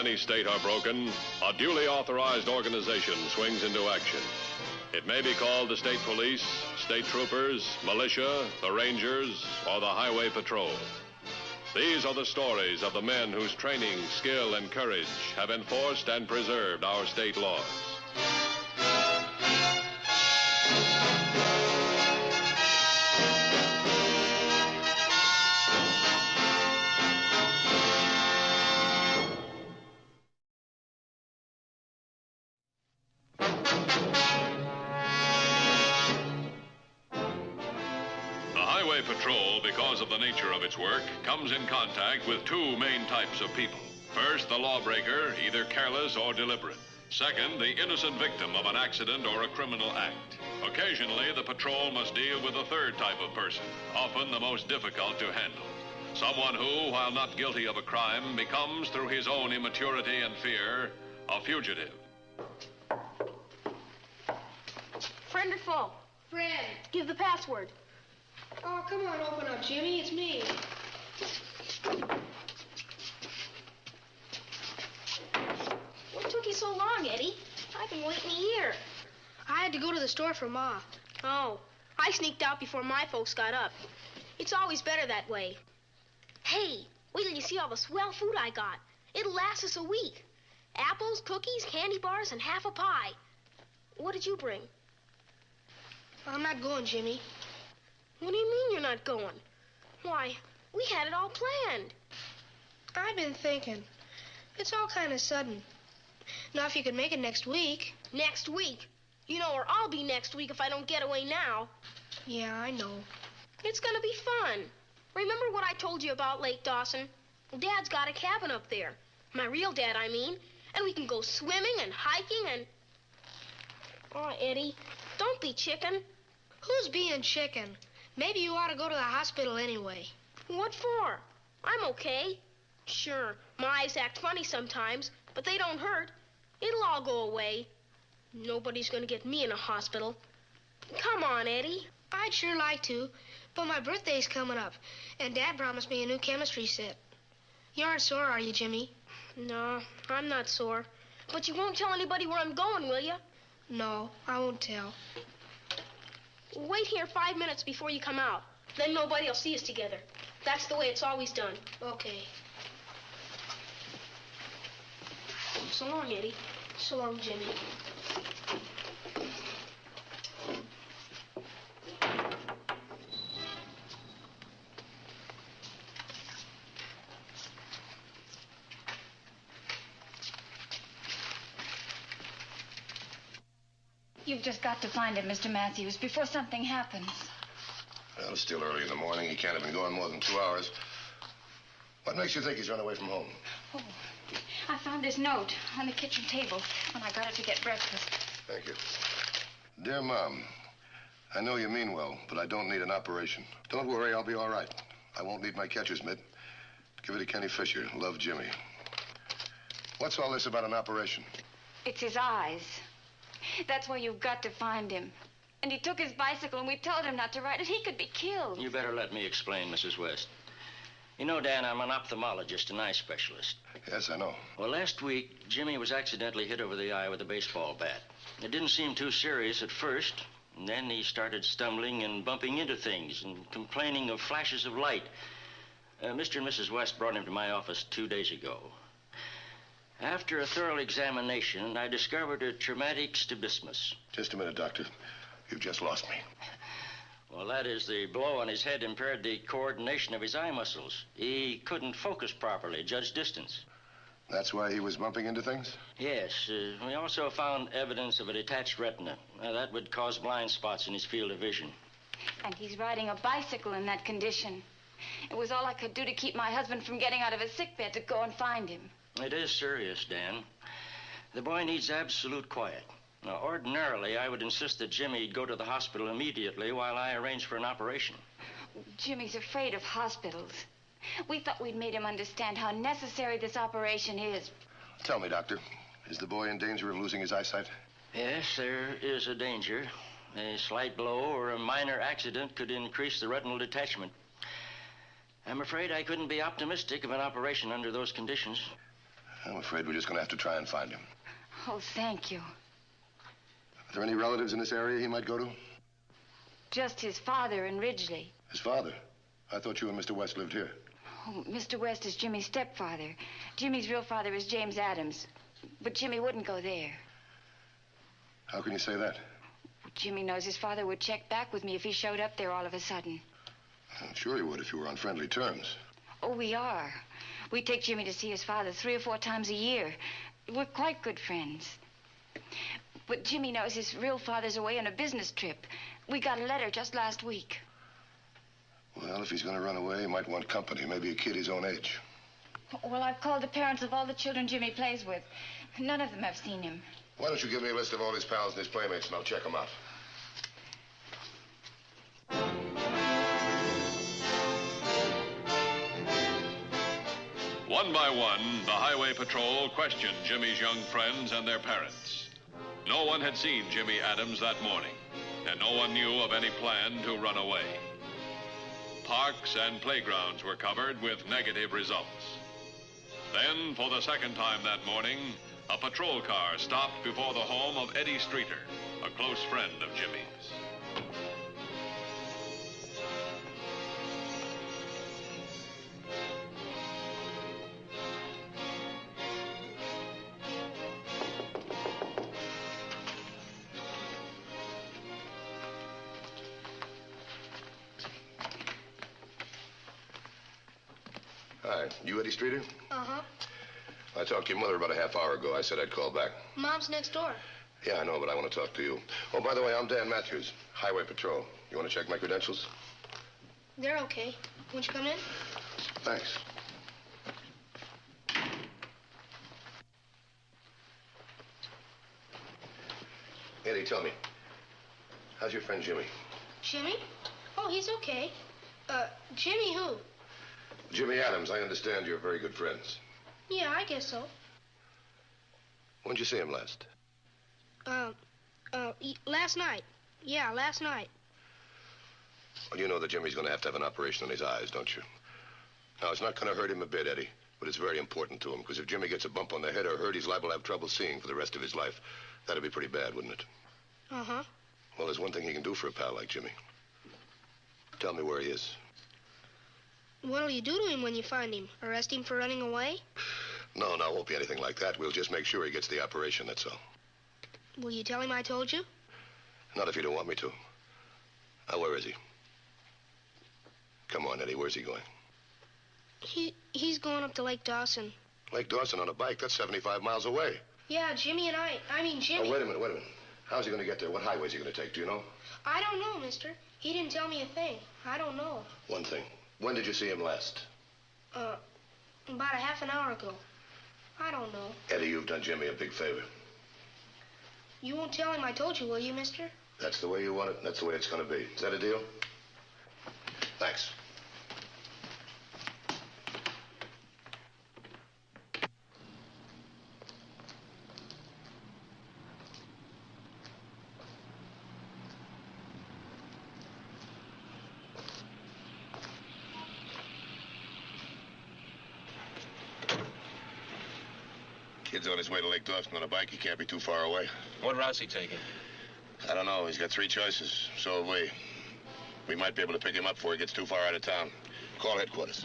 any state are broken, a duly authorized organization swings into action. It may be called the state police, state troopers, militia, the rangers, or the highway patrol. These are the stories of the men whose training, skill, and courage have enforced and preserved our state laws. Patrol, because of the nature of its work, comes in contact with two main types of people. First, the lawbreaker, either careless or deliberate. Second, the innocent victim of an accident or a criminal act. Occasionally, the patrol must deal with a third type of person, often the most difficult to handle. Someone who, while not guilty of a crime, becomes, through his own immaturity and fear, a fugitive. Friend or foe? Friend. Give the password. Oh, come on, open up, Jimmy. It's me. What took you so long, Eddie? I've been waiting here. I had to go to the store for Ma. Oh, I sneaked out before my folks got up. It's always better that way. Hey, wait till you see all the swell food I got. It'll last us a week. Apples, cookies, candy bars, and half a pie. What did you bring? I'm not going, Jimmy. What do you mean you're not going? Why, we had it all planned. I've been thinking. It's all kind of sudden. Now, if you could make it next week. Next week? You know where I'll be next week if I don't get away now. Yeah, I know. It's gonna be fun. Remember what I told you about Lake Dawson? Dad's got a cabin up there. My real dad, I mean. And we can go swimming and hiking and... Oh, Eddie, don't be chicken. Who's being chicken? Maybe you ought to go to the hospital anyway. What for? I'm okay. Sure, my eyes act funny sometimes, but they don't hurt. It'll all go away. Nobody's gonna get me in a hospital. Come on, Eddie. I'd sure like to, but my birthday's coming up, and Dad promised me a new chemistry set. You aren't sore, are you, Jimmy? No, I'm not sore. But you won't tell anybody where I'm going, will you? No, I won't tell. Wait here 5 minutes before you come out. Then nobody will see us together. That's the way it's always done. Okay. So long, Eddie. So long, Jimmy. You've just got to find him, Mr. Matthews, before something happens. Well, it's still early in the morning. He can't have been gone more than 2 hours. What makes you think he's run away from home? Oh, I found this note on the kitchen table when I got up to get breakfast. Thank you. Dear Mom, I know you mean well, but I don't need an operation. Don't worry, I'll be all right. I won't need my catcher's mitt. Give it to Kenny Fisher. Love, Jimmy. What's all this about an operation? It's his eyes. That's why you've got to find him. And he took his bicycle, and we told him not to ride it. He could be killed. You better let me explain, Mrs. West. You know, Dan, I'm an ophthalmologist, an eye specialist. Yes, I know. Well, last week, Jimmy was accidentally hit over the eye with a baseball bat. It didn't seem too serious at first, and then he started stumbling and bumping into things and complaining of flashes of light. Mr. and Mrs. West brought him to my office 2 days ago. After a thorough examination, I discovered a traumatic strabismus. Just a minute, Doctor. You've just lost me. Well, that is, the blow on his head impaired the coordination of his eye muscles. He couldn't focus properly, judge distance. That's why he was bumping into things? Yes. We also found evidence of a detached retina. That would cause blind spots in his field of vision. And he's riding a bicycle in that condition. It was all I could do to keep my husband from getting out of his sickbed to go and find him. It is serious, Dan. The boy needs absolute quiet. Now, ordinarily, I would insist that Jimmy go to the hospital immediately while I arrange for an operation. Jimmy's afraid of hospitals. We thought we'd made him understand how necessary this operation is. Tell me, Doctor, is the boy in danger of losing his eyesight? Yes, there is a danger. A slight blow or a minor accident could increase the retinal detachment. I'm afraid I couldn't be optimistic of an operation under those conditions. I'm afraid we're just going to have to try and find him. Oh, thank you. Are there any relatives in this area he might go to? Just his father in Ridgely. His father? I thought you and Mr. West lived here. Oh, Mr. West is Jimmy's stepfather. Jimmy's real father is James Adams. But Jimmy wouldn't go there. How can you say that? Jimmy knows his father would check back with me if he showed up there all of a sudden. I'm sure he would if you were on friendly terms. Oh, we are. We take Jimmy to see his father 3 or 4 times a year. We're quite good friends. But Jimmy knows his real father's away on a business trip. We got a letter just last week. Well, if he's going to run away, he might want company. Maybe a kid his own age. Well, I've called the parents of all the children Jimmy plays with. None of them have seen him. Why don't you give me a list of all his pals and his playmates, and I'll check them out. One by one, the highway patrol questioned Jimmy's young friends and their parents. No one had seen Jimmy Adams that morning, and no one knew of any plan to run away. Parks and playgrounds were covered with negative results. Then, for the second time that morning, a patrol car stopped before the home of Eddie Streeter, a close friend of Jimmy's. Hi, you Eddie Streeter? Uh-huh. I talked to your mother about a half hour ago. I said I'd call back. Mom's next door. Yeah, I know, but I want to talk to you. Oh, by the way, I'm Dan Matthews, Highway Patrol. You want to check my credentials? They're okay. Won't you come in? Thanks. Eddie, tell me, how's your friend Jimmy? Jimmy? Oh, he's okay. Jimmy who? Jimmy Adams. I understand you're very good friends. Yeah, I guess so. When'd you see him last? Last night. Yeah, last night. Well, you know that Jimmy's going to have an operation on his eyes, don't you? Now, it's not going to hurt him a bit, Eddie, but it's very important to him, because if Jimmy gets a bump on the head or hurt, he's liable to have trouble seeing for the rest of his life. That'd be pretty bad, wouldn't it? Uh-huh. Well, there's one thing he can do for a pal like Jimmy. Tell me where he is. What'll you do to him when you find him? Arrest him for running away? No, it won't be anything like that. We'll just make sure he gets the operation, that's all. Will you tell him I told you? Not if you don't want me to. Now, where is he? Come on, Eddie, where's he going? He's going up to Lake Dawson. Lake Dawson on a bike? That's 75 miles away. Yeah, Jimmy. Oh, wait a minute. How's he going to get there? What highway's he going to take, do you know? I don't know, mister. He didn't tell me a thing. I don't know. One thing. When did you see him last? About a half an hour ago. I don't know. Eddie, you've done Jimmy a big favor. You won't tell him I told you, will you, mister? That's the way you want it, and that's the way it's going to be. Is that a deal? Thanks. Kid's on his way to Lake Dawson on a bike. He can't be too far away. What route's he taking? I don't know. He's got 3 choices. So have we. We might be able to pick him up before he gets too far out of town. Call headquarters.